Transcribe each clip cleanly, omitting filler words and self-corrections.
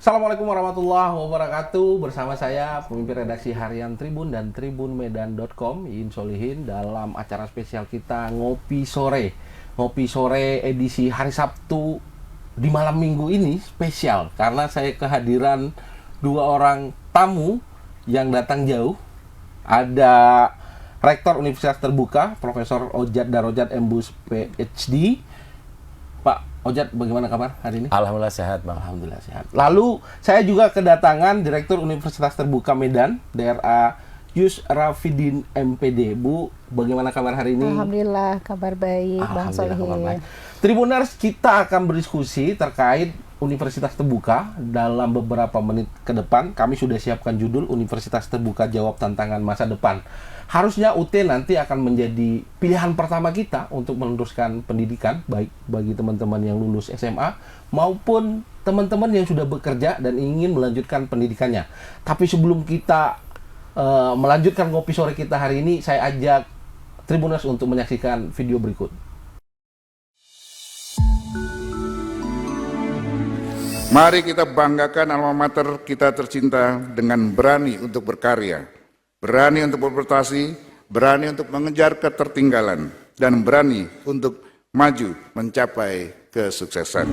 Assalamualaikum warahmatullahi wabarakatuh. Bersama saya pemimpin redaksi harian Tribun dan tribunmedan.com, Iin Solihin, dalam acara spesial kita Ngopi Sore. Ngopi Sore edisi hari Sabtu di malam minggu ini spesial karena saya kehadiran dua orang tamu yang datang jauh. Ada Rektor Universitas Terbuka Profesor Ojat Darojat Embus PhD. Pak Ojat, bagaimana kabar hari ini? Alhamdulillah sehat, Bang. Alhamdulillah sehat. Lalu saya juga kedatangan Direktur Universitas Terbuka Medan, DRA Yus Rafidin MPD. Bu, bagaimana kabar hari ini? Alhamdulillah kabar baik, Bang Solihin. Tribuners, kita akan berdiskusi terkait Universitas Terbuka dalam beberapa menit ke depan. Kami sudah siapkan judul Universitas Terbuka Jawab Tantangan Masa Depan. Harusnya UT nanti akan menjadi pilihan pertama kita untuk meneruskan pendidikan, baik bagi teman-teman yang lulus SMA maupun teman-teman yang sudah bekerja dan ingin melanjutkan pendidikannya. Tapi sebelum kita melanjutkan ngopi sore kita hari ini, saya ajak Tribuners untuk menyaksikan video berikut. Mari kita banggakan alma mater kita tercinta dengan berani untuk berkarya, berani untuk berprestasi, berani untuk mengejar ketertinggalan, dan berani untuk maju mencapai kesuksesan.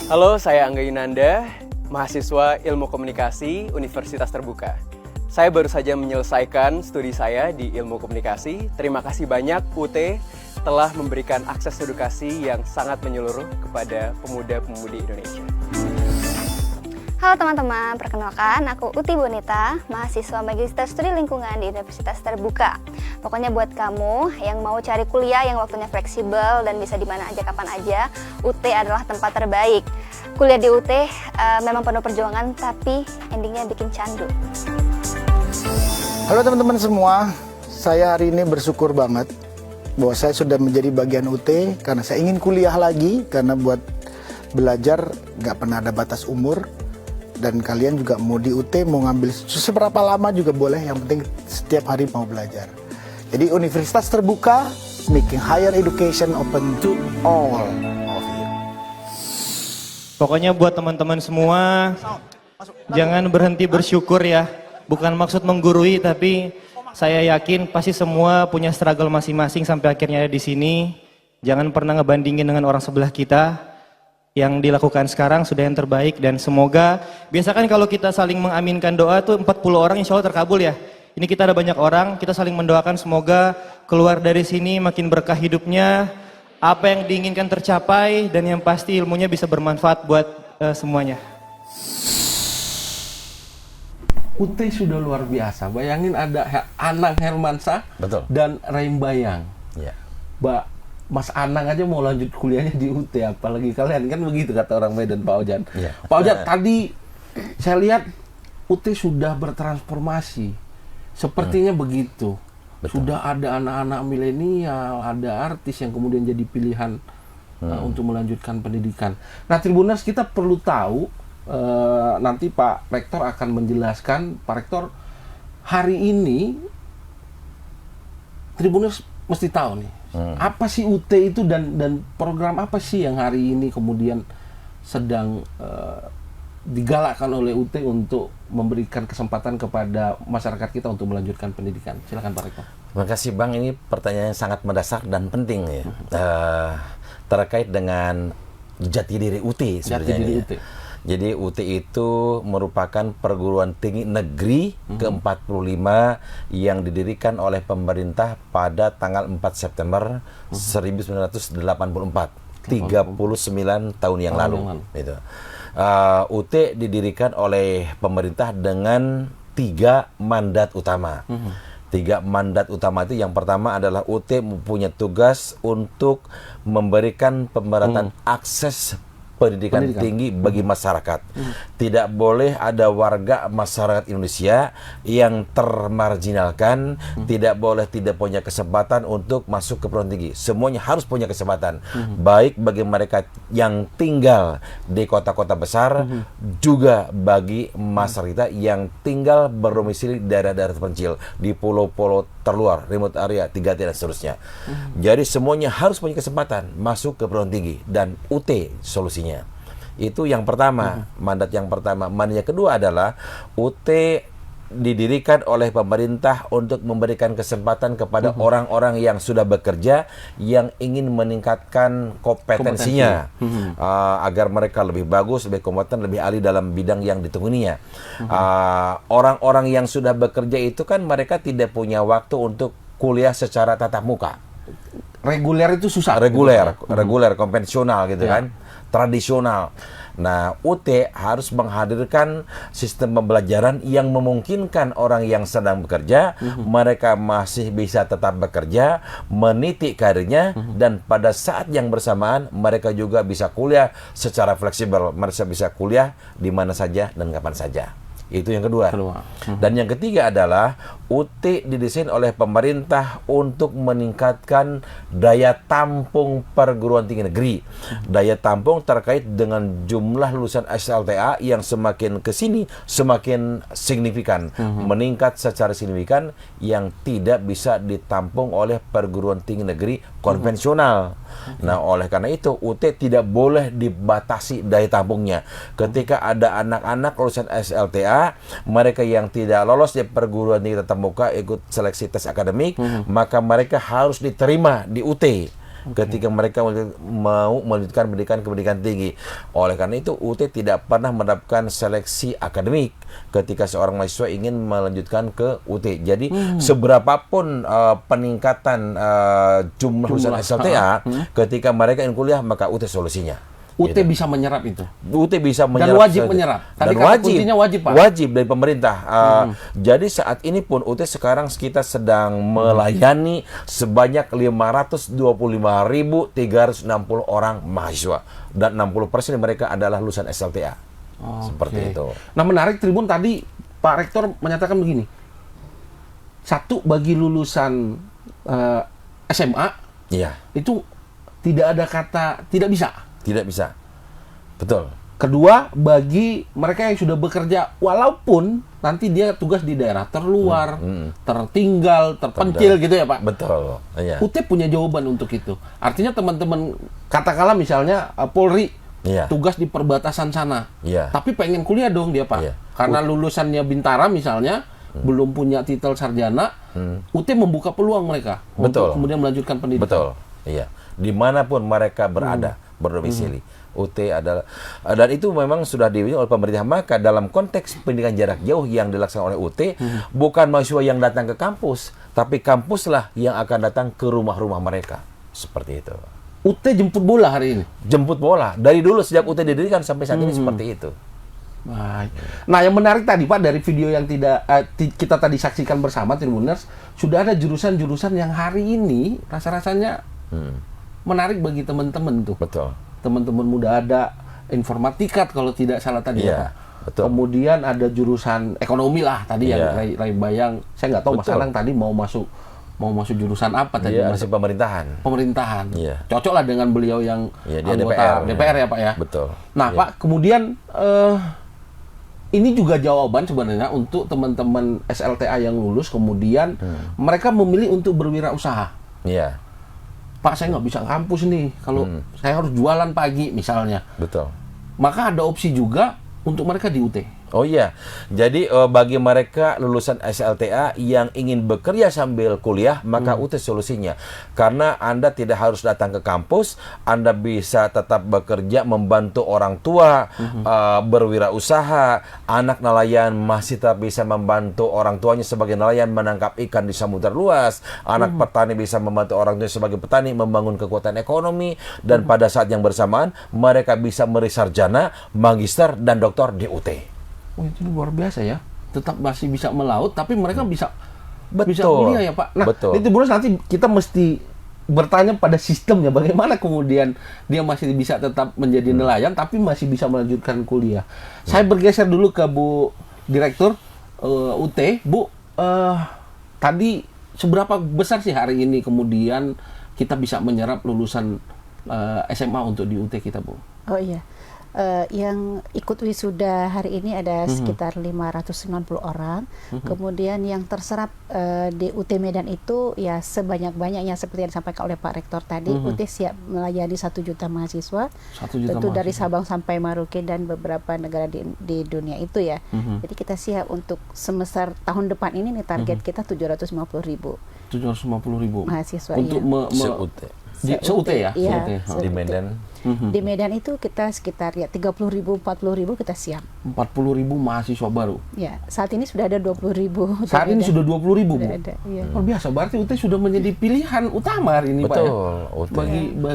Halo, saya Angga Yunanda, mahasiswa Ilmu Komunikasi Universitas Terbuka. Saya baru saja menyelesaikan studi saya di Ilmu Komunikasi. Terima kasih banyak UT telah memberikan akses edukasi yang sangat menyeluruh kepada pemuda-pemudi Indonesia. Halo teman-teman, perkenalkan aku Uti Bonita, mahasiswa Magister Studi Lingkungan di Universitas Terbuka. Pokoknya buat kamu yang mau cari kuliah yang waktunya fleksibel dan bisa di mana aja kapan aja, UT adalah tempat terbaik. Kuliah di UT memang penuh perjuangan, tapi endingnya bikin candu. Halo teman-teman semua, saya hari ini bersyukur banget bahwa saya sudah menjadi bagian UT karena saya ingin kuliah lagi, karena buat belajar nggak pernah ada batas umur. Dan kalian juga mau di UT, mau ngambil seberapa lama juga boleh, yang penting setiap hari mau belajar. Jadi Universitas Terbuka, making higher education open to all of you. Pokoknya buat teman-teman semua, jangan berhenti bersyukur ya. Bukan maksud menggurui, tapi saya yakin pasti semua punya struggle masing-masing sampai akhirnya ada di sini. Jangan pernah ngebandingin dengan orang sebelah kita. Yang dilakukan sekarang sudah yang terbaik, dan semoga, biasakan kalau kita saling mengaminkan doa tuh 40 orang insya Allah terkabul ya. Ini kita ada banyak orang, kita saling mendoakan semoga keluar dari sini makin berkah hidupnya, apa yang diinginkan tercapai, dan yang pasti ilmunya bisa bermanfaat buat semuanya. UT sudah luar biasa. Bayangin ada Anang Hermansyah dan Raim Bayang. Ya. Mas Anang aja mau lanjut kuliahnya di UT, apalagi kalian, kan begitu kata orang Medan, Pak Ojat. Ya. Pak Ojat, tadi saya lihat UT sudah bertransformasi. Sepertinya begitu. Betul. Sudah ada anak-anak milenial, ada artis yang kemudian jadi pilihan untuk melanjutkan pendidikan. Nah, Tribuners, kita perlu tahu, nanti Pak Rektor akan menjelaskan. Pak Rektor, hari ini Tribuners mesti tahu nih, apa sih UT itu, dan program apa sih yang hari ini kemudian sedang digalakkan oleh UT untuk memberikan kesempatan kepada masyarakat kita untuk melanjutkan pendidikan. Silakan Pak Rektor. Terima kasih Bang, ini pertanyaan yang sangat mendasar dan penting ya, terkait dengan jati diri UT sebenarnya. Jati diri UT. Jadi UT itu merupakan perguruan tinggi negeri ke-45 yang didirikan oleh pemerintah pada tanggal 4 September 1984, 39 tahun yang lalu. Gitu. UT didirikan oleh pemerintah dengan 3 mandat utama. 3 mandat utama itu, yang pertama adalah UT mempunyai tugas untuk memberikan pemerataan akses pendidikan tinggi bagi masyarakat. Tidak boleh ada warga masyarakat Indonesia yang termarginalkan, tidak boleh tidak punya kesempatan untuk masuk ke perguruan tinggi. Semuanya harus punya kesempatan. Baik bagi mereka yang tinggal di kota-kota besar, juga bagi masyarakat yang tinggal berdomisili di daerah-daerah terpencil, di pulau-pulau terluar, remote area, 3T dan seterusnya. Jadi semuanya harus punya kesempatan masuk ke perguruan tinggi, dan UT solusinya. Itu yang pertama, mandat yang pertama. Mandat yang kedua adalah UT didirikan oleh pemerintah untuk memberikan kesempatan kepada orang-orang yang sudah bekerja, yang ingin meningkatkan kompetensinya, agar mereka lebih bagus, lebih kompeten, lebih ahli dalam bidang yang ditekuninya. Orang-orang yang sudah bekerja itu kan mereka tidak punya waktu untuk kuliah secara tatap muka. Reguler itu susah. Reguler, konvensional gitu kan, tradisional. Nah, UT harus menghadirkan sistem pembelajaran yang memungkinkan orang yang sedang bekerja, mereka masih bisa tetap bekerja, meniti karirnya, dan pada saat yang bersamaan mereka juga bisa kuliah secara fleksibel. Mereka bisa kuliah di mana saja dan kapan saja. Itu yang kedua. Dan yang ketiga adalah UT didesain oleh pemerintah untuk meningkatkan daya tampung perguruan tinggi negeri. Daya tampung terkait dengan jumlah lulusan SLTA yang semakin kesini semakin signifikan, meningkat secara signifikan, yang tidak bisa ditampung oleh perguruan tinggi negeri konvensional. Nah, oleh karena itu UT tidak boleh dibatasi daya tampungnya. Ketika ada anak-anak lulusan SLTA, mereka yang tidak lolos di perguruan tinggi tatap muka ikut seleksi tes akademik, maka mereka harus diterima di UT ketika mereka mau melanjutkan pendidikan tinggi. Oleh karena itu UT tidak pernah menerapkan seleksi akademik ketika seorang mahasiswa ingin melanjutkan ke UT. Jadi seberapapun peningkatan jumlah lulusan SLTA, ketika mereka ingin kuliah, maka UT solusinya. UT bisa menyerap itu. UT bisa menyerap. Dan wajib menyerap. Tadi kata kuncinya wajib, Pak. Wajib dari pemerintah. Jadi saat ini pun UT sekarang kita sedang melayani sebanyak 525.360 orang mahasiswa. Dan 60% mereka adalah lulusan SLTA. Seperti itu. Nah, menarik Tribun, tadi Pak Rektor menyatakan begini. Satu, bagi lulusan SMA, itu tidak ada kata tidak bisa. Tidak bisa. Betul. Kedua, bagi mereka yang sudah bekerja, walaupun nanti dia tugas di daerah terluar, tertinggal, terpencil gitu ya Pak? Betul. Iya. UT punya jawaban untuk itu. Artinya teman-teman, katakanlah misalnya Polri, tugas di perbatasan sana. Tapi pengen kuliah dong dia Pak. Karena lulusannya Bintara misalnya, belum punya titel sarjana, UT membuka peluang mereka untuk kemudian melanjutkan pendidikan. Betul. Iya. Dimanapun mereka berada, berdomisili. UT adalah, dan itu memang sudah diwujudkan oleh pemerintah. Maka dalam konteks pendidikan jarak jauh yang dilaksanakan oleh UT, bukan mahasiswa yang datang ke kampus, tapi kampuslah yang akan datang ke rumah-rumah mereka. Seperti itu. UT jemput bola hari ini? Jemput bola. Dari dulu sejak UT didirikan sampai saat ini seperti itu. Baik. Nah, yang menarik tadi Pak, dari video yang kita tadi saksikan bersama Tribuners, sudah ada jurusan-jurusan yang hari ini rasa-rasanya menarik bagi teman-teman tuh. Betul. Teman-teman muda, ada informatika kalau tidak salah tadi ya Pak. Betul. Kemudian ada jurusan ekonomi lah tadi yang Ray Bayang. Saya nggak tahu Mas Anang tadi mau masuk jurusan apa tadi? Masih pemerintahan. Pemerintahan. Cocok lah dengan beliau yang anggota DPR ya Pak ya. Betul. Nah Pak, kemudian ini juga jawaban sebenarnya untuk teman-teman SLTA yang lulus, kemudian mereka memilih untuk berwirausaha. Iya. Pak, saya nggak bisa kampus nih, kalau saya harus jualan pagi misalnya. Betul. Maka ada opsi juga untuk mereka di UT. Oh iya, jadi bagi mereka lulusan SLTA yang ingin bekerja sambil kuliah, maka UT solusinya. Karena Anda tidak harus datang ke kampus, Anda bisa tetap bekerja, membantu orang tua, berwirausaha, anak nelayan masih tetap bisa membantu orang tuanya sebagai nelayan menangkap ikan di samudra luas, anak petani bisa membantu orang tuanya sebagai petani membangun kekuatan ekonomi, dan pada saat yang bersamaan mereka bisa meraih sarjana, magister, dan doktor di UT. Oh, itu luar biasa ya. Tetap masih bisa melaut, tapi mereka bisa kuliah ya Pak. Nah, itu bonus nanti kita mesti bertanya pada sistemnya, bagaimana kemudian dia masih bisa tetap menjadi nelayan tapi masih bisa melanjutkan kuliah. Saya bergeser dulu ke Bu Direktur UT, Bu. Tadi seberapa besar sih hari ini kemudian kita bisa menyerap lulusan SMA untuk di UT kita, Bu? Oh iya. Yang ikut wisuda hari ini ada sekitar 590 orang. Kemudian yang terserap di UT Medan itu ya sebanyak-banyaknya seperti yang disampaikan oleh Pak Rektor tadi. UT siap melayani 1 juta mahasiswa. 1 juta tentu dari mahasiswa. Sabang sampai Maroke dan beberapa negara di dunia itu ya. Jadi kita siap untuk semester tahun depan ini nih target kita 750.000 750.000 mahasiswa. untuk Se-UT. se-UT ya? Iya, Se-UT. Di Medan. Di Medan itu kita sekitar ya 30.000, 40.000 kita siap. 40.000 mahasiswa baru. Ya, saat ini sudah ada 20.000. Saat ini sudah 20.000, Bu. Sudah ada, iya. Luar biasa, berarti UT sudah menjadi pilihan utama hari ini, Pak, ya? Betul, UT.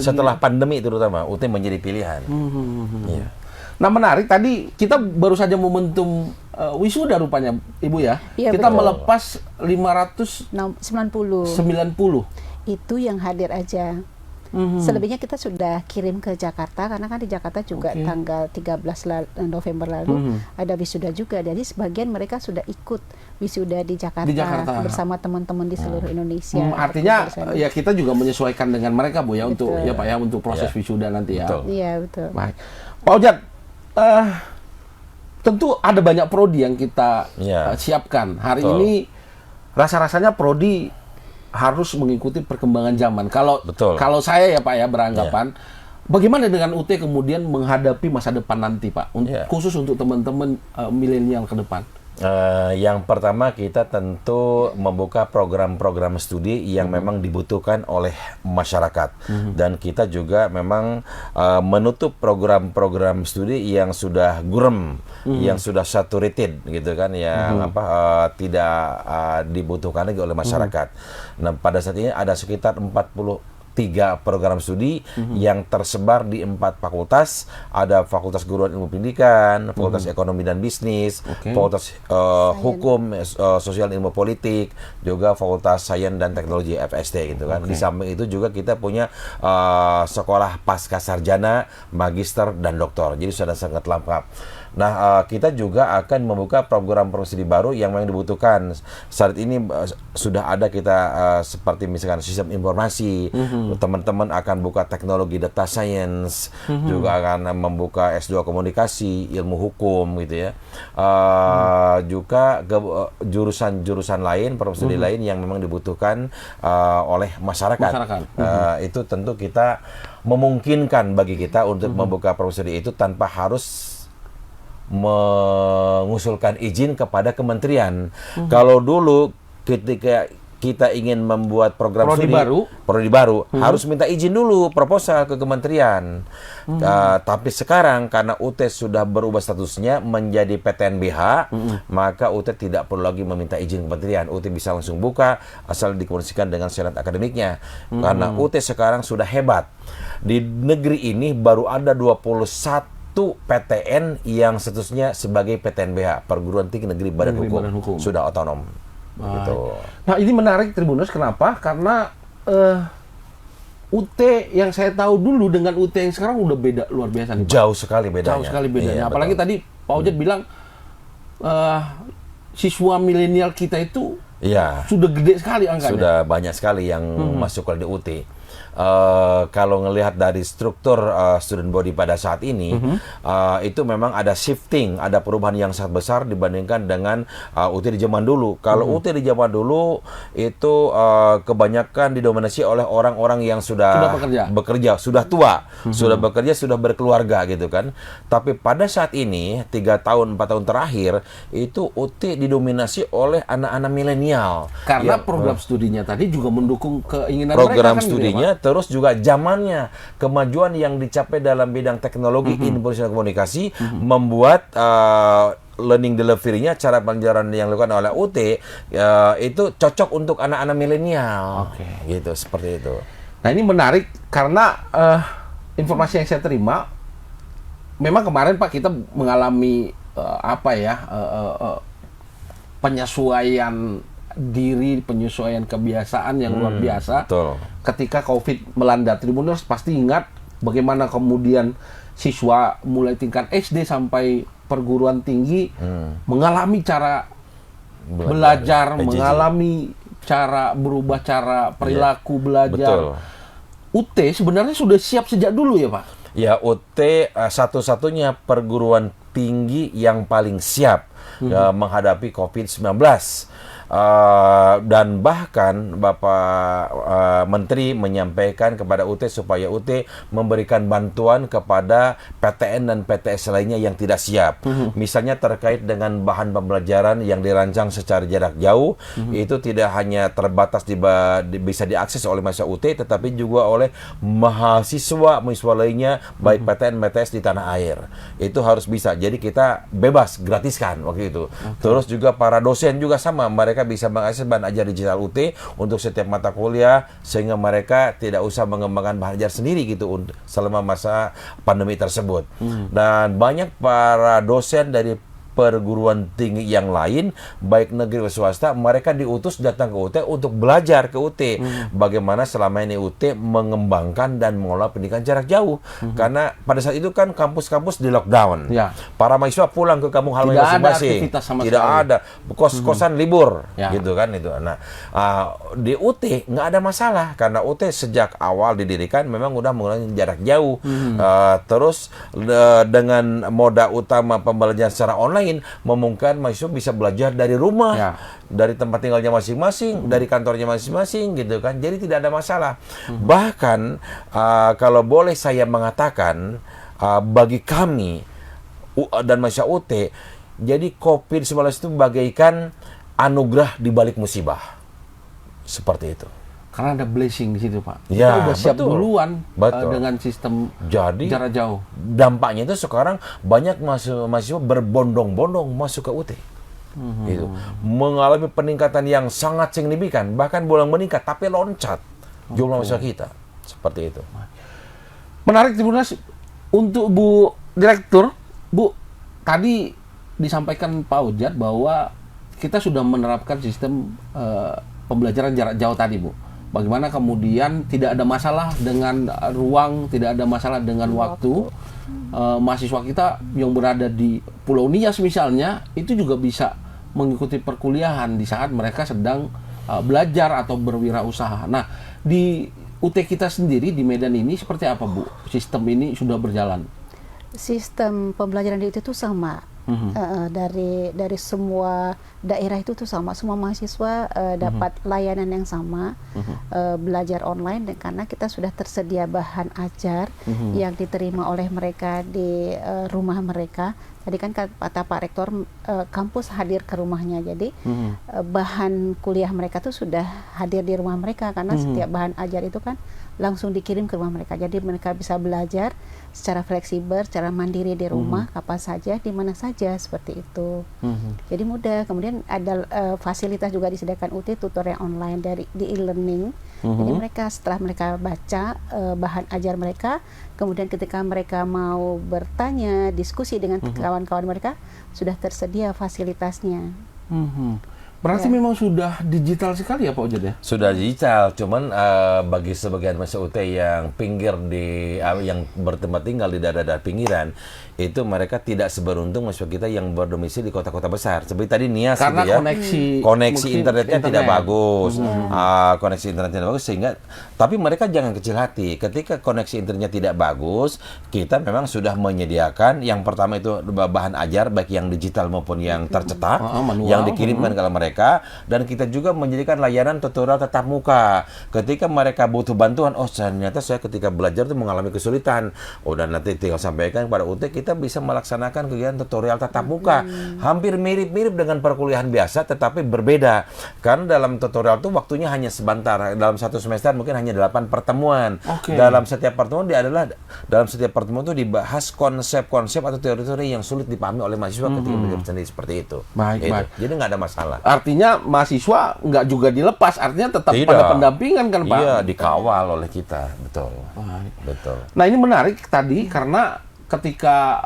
Setelah pandemi terutama, UT menjadi pilihan. Iya. Nah, menarik, tadi kita baru saja momentum wisuda rupanya, Ibu ya. Iya, Kita betul. melepas 590. 90 itu yang hadir aja. Selebihnya kita sudah kirim ke Jakarta karena kan di Jakarta juga Oke. tanggal 13 November lalu ada wisuda juga. Jadi sebagian mereka sudah ikut wisuda di Jakarta, bersama teman-teman di seluruh Indonesia. Artinya Bersama. ya kita juga menyesuaikan dengan mereka, Bu ya, untuk Betul. ya Pak ya, untuk proses Ya. wisuda nanti ya. Betul. Iya, betul. Baik. Pak Ojat, tentu ada banyak prodi yang kita Ya. siapkan. Hari Betul. ini rasa-rasanya prodi harus mengikuti perkembangan zaman. Betul. Kalau saya ya Pak ya beranggapan, bagaimana dengan UT kemudian menghadapi masa depan nanti, Pak? Khusus untuk teman-teman milenial ke depan. Yang pertama kita tentu membuka program-program studi yang memang dibutuhkan oleh masyarakat, dan kita juga memang menutup program-program studi yang sudah gurem, yang sudah saturated gitu kan, yang tidak dibutuhkan lagi oleh masyarakat. Nah, pada saat ini ada sekitar 43 program studi yang tersebar di 4 fakultas. Ada Fakultas Keguruan Ilmu Pendidikan, Fakultas Ekonomi dan Bisnis, Fakultas Hukum, Sosial Ilmu Politik, juga Fakultas Sains dan Teknologi FST gitu kan. Di samping itu juga kita punya sekolah pasca sarjana, magister dan doktor. Jadi sudah sangat lengkap. Nah, kita juga akan membuka program studi baru yang memang dibutuhkan. Saat ini sudah ada kita seperti misalkan sistem informasi, teman-teman akan buka teknologi data science, juga akan membuka S2 komunikasi, ilmu hukum gitu ya. Juga jurusan-jurusan lain, program studi lain yang memang dibutuhkan oleh masyarakat. Itu tentu kita memungkinkan bagi kita untuk membuka program studi itu tanpa harus mengusulkan izin kepada kementerian. Kalau dulu ketika kita ingin membuat program studi prodi baru harus minta izin dulu, proposal ke kementerian. Tapi sekarang karena UT sudah berubah statusnya menjadi PTNBH, maka UT tidak perlu lagi meminta izin kementerian. UT bisa langsung buka asal dikomunikasikan dengan senat akademiknya. Karena UT sekarang sudah hebat. Di negeri ini baru ada 21 PTN yang statusnya sebagai PTNBH, Perguruan Tinggi Negeri Badan Hukum, sudah otonom. Gitu. Nah, ini menarik Tribuners, kenapa? Karena UT yang saya tahu dulu dengan UT yang sekarang udah beda luar biasa nih, Pak. Jauh sekali bedanya. Jauh sekali bedanya. Iya, apalagi betul. tadi Pak Ojat bilang siswa milenial kita itu sudah gede sekali angkanya. Sudah banyak sekali yang masuk ke UT. Kalau ngelihat dari struktur student body pada saat ini, itu memang ada shifting, ada perubahan yang sangat besar dibandingkan dengan UT di zaman dulu. Kalau UT di zaman dulu itu kebanyakan didominasi oleh orang-orang yang sudah bekerja, sudah tua, sudah bekerja, sudah berkeluarga gitu kan. Tapi pada saat ini 3 tahun 4 tahun terakhir itu UT didominasi oleh anak-anak milenial. Karena program studinya tadi juga mendukung keinginan program mereka kan, studinya gitu ya, Pak? terus juga zamannya, kemajuan yang dicapai dalam bidang teknologi informasi dan komunikasi membuat learning delivery-nya, cara pelajaran yang dilakukan oleh UT itu cocok untuk anak-anak milenial. Gitu, seperti itu. Nah, ini menarik karena informasi yang saya terima, memang kemarin Pak kita mengalami penyesuaian diri, penyesuaian kebiasaan yang luar biasa. Betul. Ketika COVID melanda, Tribuners pasti ingat bagaimana kemudian siswa mulai tingkat SD sampai perguruan tinggi mengalami cara belajar, PJJ. mengalami cara berubah cara perilaku belajar. Betul. UT sebenarnya sudah siap sejak dulu ya Pak? Ya, UT satu-satunya perguruan tinggi yang paling siap menghadapi COVID-19. Dan bahkan Bapak Menteri menyampaikan kepada UT supaya UT memberikan bantuan kepada PTN dan PTS lainnya yang tidak siap. Misalnya terkait dengan bahan pembelajaran yang dirancang secara jarak jauh, itu tidak hanya terbatas bisa diakses oleh mahasiswa UT, tetapi juga oleh mahasiswa lainnya, baik PTN, PTS di tanah air. Itu harus bisa. Jadi kita bebas, gratiskan waktu itu. Terus juga para dosen juga sama, mereka bisa mengakses bahan ajar digital UT untuk setiap mata kuliah, sehingga mereka tidak usah mengembangkan bahan ajar sendiri gitu selama masa pandemi tersebut. Dan banyak para dosen dari perguruan tinggi yang lain, baik negeri atau swasta, mereka diutus datang ke UT untuk belajar ke UT. Bagaimana selama ini UT mengembangkan dan mengelola pendidikan jarak jauh. Karena pada saat itu kan kampus-kampus di lockdown. Ya. Para mahasiswa pulang ke kampung halaman masing-masing. Tidak ada. Kos-kosan libur. Ya. Gitu kan itu. Nah, di UT nggak ada masalah. Karena UT sejak awal didirikan memang udah menggunakan jarak jauh. Terus dengan moda utama pembelajaran secara online, memungkinkan mahasiswa bisa belajar dari rumah, dari tempat tinggalnya masing-masing, dari kantornya masing-masing, gitu kan. Jadi tidak ada masalah. Bahkan kalau boleh saya mengatakan, bagi kami dan mahasiswa UT, jadi COVID-19 itu bagaikan anugerah di balik musibah. Seperti itu. Karena ada blessing di situ Pak. Ya, Kita udah siap betul. duluan Betul. dengan sistem Jadi jarak jauh. dampaknya itu sekarang banyak mahasiswa berbondong-bondong masuk ke UT. Gitu. Mengalami peningkatan yang sangat signifikan, bahkan bulan meningkat, tapi loncat jumlah mahasiswa kita. Seperti itu. Menarik Tribuners. Untuk Bu Direktur, Bu, tadi disampaikan Pak Ujat bahwa kita sudah menerapkan sistem pembelajaran jarak jauh tadi, Bu. Bagaimana kemudian tidak ada masalah dengan ruang, tidak ada masalah dengan waktu. Mahasiswa kita yang berada di Pulau Nias misalnya, itu juga bisa mengikuti perkuliahan di saat mereka sedang belajar atau berwirausaha. Nah, di UT kita sendiri di Medan ini seperti apa, Bu? Sistem ini sudah berjalan? Sistem pembelajaran di UT itu sama. Dari semua daerah itu tuh sama, semua mahasiswa dapat layanan yang sama, belajar online, dan karena kita sudah tersedia bahan ajar yang diterima oleh mereka di rumah mereka. Tadi kan kata Pak Rektor, kampus hadir ke rumahnya, jadi bahan kuliah mereka tuh sudah hadir di rumah mereka, karena setiap bahan ajar itu kan langsung dikirim ke rumah mereka. Jadi mereka bisa belajar secara fleksibel, secara mandiri di rumah, kapan saja, di mana saja, seperti itu. Jadi mudah. Kemudian ada fasilitas juga disediakan UT, tutorial online di e-learning. Jadi mereka setelah mereka baca bahan ajar mereka, kemudian ketika mereka mau bertanya, diskusi dengan kawan-kawan mereka, sudah tersedia fasilitasnya. Berarti memang sudah digital sekali ya Pak Ujat ya? Sudah digital, cuman bagi sebagian mahasiswa UT yang pinggir yang bertempat tinggal di daerah-daerah pinggiran, itu mereka tidak seberuntung mahasiswa kita yang berdomisili di kota-kota besar. Seperti tadi Nias karena gitu ya. koneksi internetnya tidak bagus. Koneksi internetnya tidak bagus, sehingga tapi mereka jangan kecil hati. Ketika koneksi internetnya tidak bagus, kita memang sudah menyediakan yang pertama itu bahan ajar baik yang digital maupun yang tercetak, yang dikirimkan ke mereka. Dan kita juga menjadikan layanan tutorial tatap muka. Ketika mereka butuh bantuan, ternyata saya ketika belajar itu mengalami kesulitan. Dan nanti tinggal sampaikan kepada UT, kita bisa melaksanakan kegiatan tutorial tatap muka. Hampir mirip-mirip dengan perkuliahan biasa, tetapi berbeda. Karena dalam tutorial itu waktunya hanya sebentar. Dalam satu semester mungkin hanya 8 pertemuan. Dalam setiap pertemuan itu dibahas konsep-konsep atau teori-teori yang sulit dipahami oleh mahasiswa ketika belajar sendiri, seperti itu. Baik. Jadi nggak ada masalah. Artinya mahasiswa nggak juga dilepas, artinya tetap pada pendampingan kan Pak? Iya, dikawal oleh kita, betul. Betul. Nah ini menarik tadi karena ketika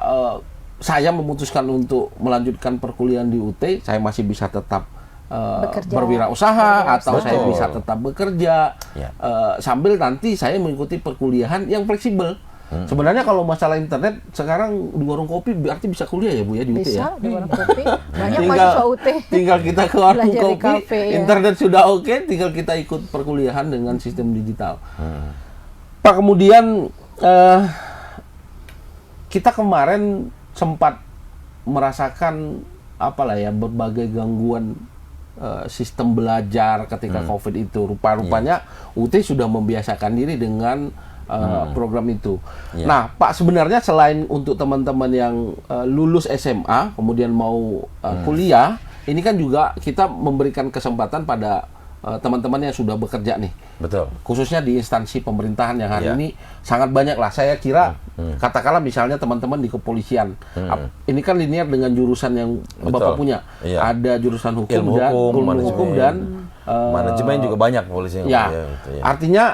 saya memutuskan untuk melanjutkan perkuliahan di UT, saya masih bisa tetap berwirausaha atau saya Betul. bisa tetap bekerja Ya. sambil nanti saya mengikuti perkuliahan yang fleksibel. Sebenarnya kalau masalah internet sekarang di warung kopi berarti bisa kuliah ya Bu ya di UT ya. Bisa di warung kopi. Banyak Tinggal- mahasiswa UT. Tinggal kita ke warung Belajar di kopi, kafe, ya. internet sudah oke, tinggal kita ikut perkuliahan dengan sistem digital. Pak, kemudian kita kemarin sempat merasakan apalah ya berbagai gangguan sistem belajar ketika COVID itu. Rupa-rupanya UT sudah membiasakan diri dengan program itu. Ya. Nah, Pak, sebenarnya selain untuk teman-teman yang lulus SMA kemudian mau kuliah, ini kan juga kita memberikan kesempatan pada teman-teman yang sudah bekerja nih. Betul. Khususnya di instansi pemerintahan yang hari Ya. ini sangat banyak lah. Saya kira katakanlah misalnya teman-teman di kepolisian. Ini kan linear dengan jurusan yang Bapak punya. Iya. Ada jurusan hukum Ilmu dan hukum, ilmu manajemen. hukum dan Manajemen juga banyak polisi. ya. Gitu, ya. Artinya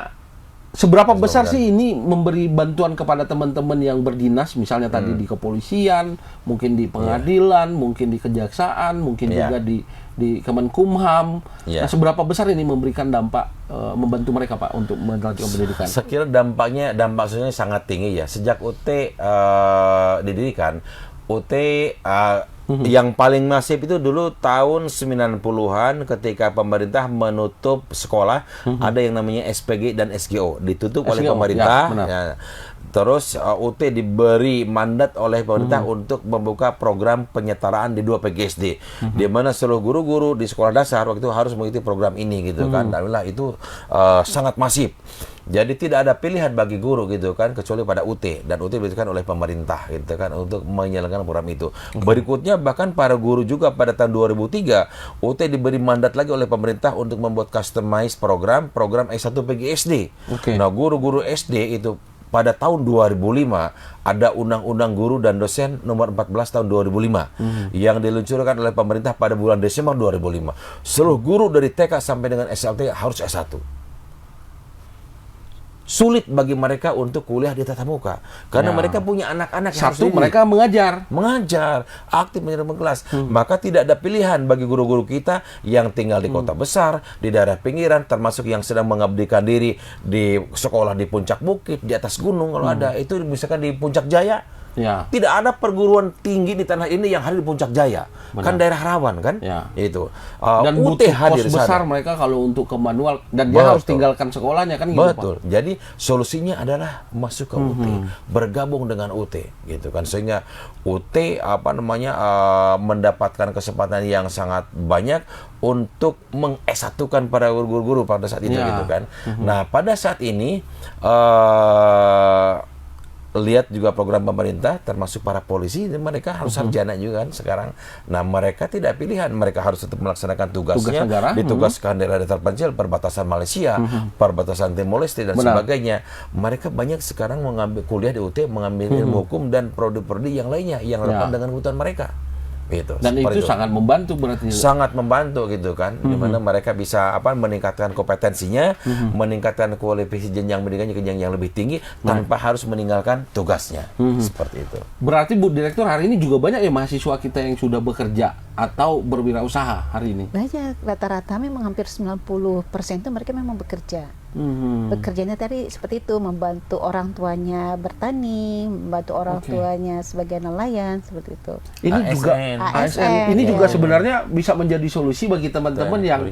seberapa Betul, besar kan? sih ini memberi bantuan kepada teman-teman yang berdinas, misalnya tadi di kepolisian, mungkin di pengadilan, mungkin di kejaksaan, mungkin Iya. juga di Kemenkumham. Iya. Nah, seberapa besar ini memberikan dampak membantu mereka Pak untuk melanjutkan pendidikan? Sekira dampaknya sangat tinggi ya. Sejak UT didirikan, UT yang paling masif itu dulu tahun 90-an ketika pemerintah menutup sekolah, ada yang namanya SPG dan SGO, ditutup oleh SGO, pemerintah. ya, benar. Ya. Terus UT diberi mandat oleh pemerintah untuk membuka program penyetaraan di 2 PGSD, di mana seluruh guru-guru di sekolah dasar waktu itu harus mengikuti program ini gitu kan. Alhamdulillah itu sangat masif. Jadi tidak ada pilihan bagi guru gitu kan kecuali pada UT, dan UT diberikan oleh pemerintah gitu kan untuk menjalankan program itu. Berikutnya bahkan para guru juga pada tahun 2003 UT diberi mandat lagi oleh pemerintah untuk membuat customized program S1 PGSD. Oke. Nah, guru-guru SD itu pada tahun 2005 ada Undang-Undang Guru dan Dosen nomor 14 tahun 2005 yang diluncurkan oleh pemerintah pada bulan Desember 2005. Seluruh guru dari TK sampai dengan SLT harus S1. Sulit bagi mereka untuk kuliah di tatap muka karena Ya. mereka punya anak-anak yang harus Satu, dididik. mereka mengajar. Aktif menyerang kelas. Maka tidak ada pilihan bagi guru-guru kita yang tinggal di kota besar, di daerah pinggiran, termasuk yang sedang mengabdikan diri di sekolah di puncak bukit, di atas gunung kalau ada, itu misalkan di Puncak Jaya. Ya. Tidak ada perguruan tinggi di tanah ini yang hadir di Puncak Jaya. Kan daerah rawan kan? Ya. Itu. Dan UT butuh hadir kos di sana. besar mereka kalau untuk ke manual, dan dia harus Betul. tinggalkan sekolahnya kan gitu Betul. Pak. Jadi solusinya adalah masuk ke UT, bergabung dengan UT, gitu kan, sehingga UT mendapatkan kesempatan yang sangat banyak untuk meng-S1-kan para guru-guru pada saat itu, Ya. gitu kan. Nah, pada saat ini lihat juga program pemerintah termasuk para polisi, dan mereka harus sarjana juga kan sekarang. Nah, mereka tidak pilihan, mereka harus tetap melaksanakan tugasnya, negara. ditugaskan daerah terpencil, perbatasan Malaysia, perbatasan Timor Leste dan Benar. sebagainya. Mereka banyak sekarang mengambil kuliah di UT, mengambil ilmu hukum dan prodi-prodi yang lainnya yang relevan dengan kebutuhan mereka. Gitu. Dan seperti itu sangat membantu berarti. sangat membantu gitu kan, di mana mereka bisa meningkatkan kompetensinya, meningkatkan kualifikasi jenjang pendidikannya ke jenjang yang lebih tinggi tanpa harus meninggalkan tugasnya. Seperti itu. Berarti Bu Direktur, hari ini juga banyak ya mahasiswa kita yang sudah bekerja atau berwirausaha hari ini. Banyak, rata-rata memang hampir 90% itu mereka memang bekerja. Bekerjanya tadi seperti itu, membantu orang tuanya bertani, membantu orang tuanya sebagai nelayan, seperti itu. Ini ASN. juga ASN. Ini ya. juga sebenarnya bisa menjadi solusi bagi teman-teman yang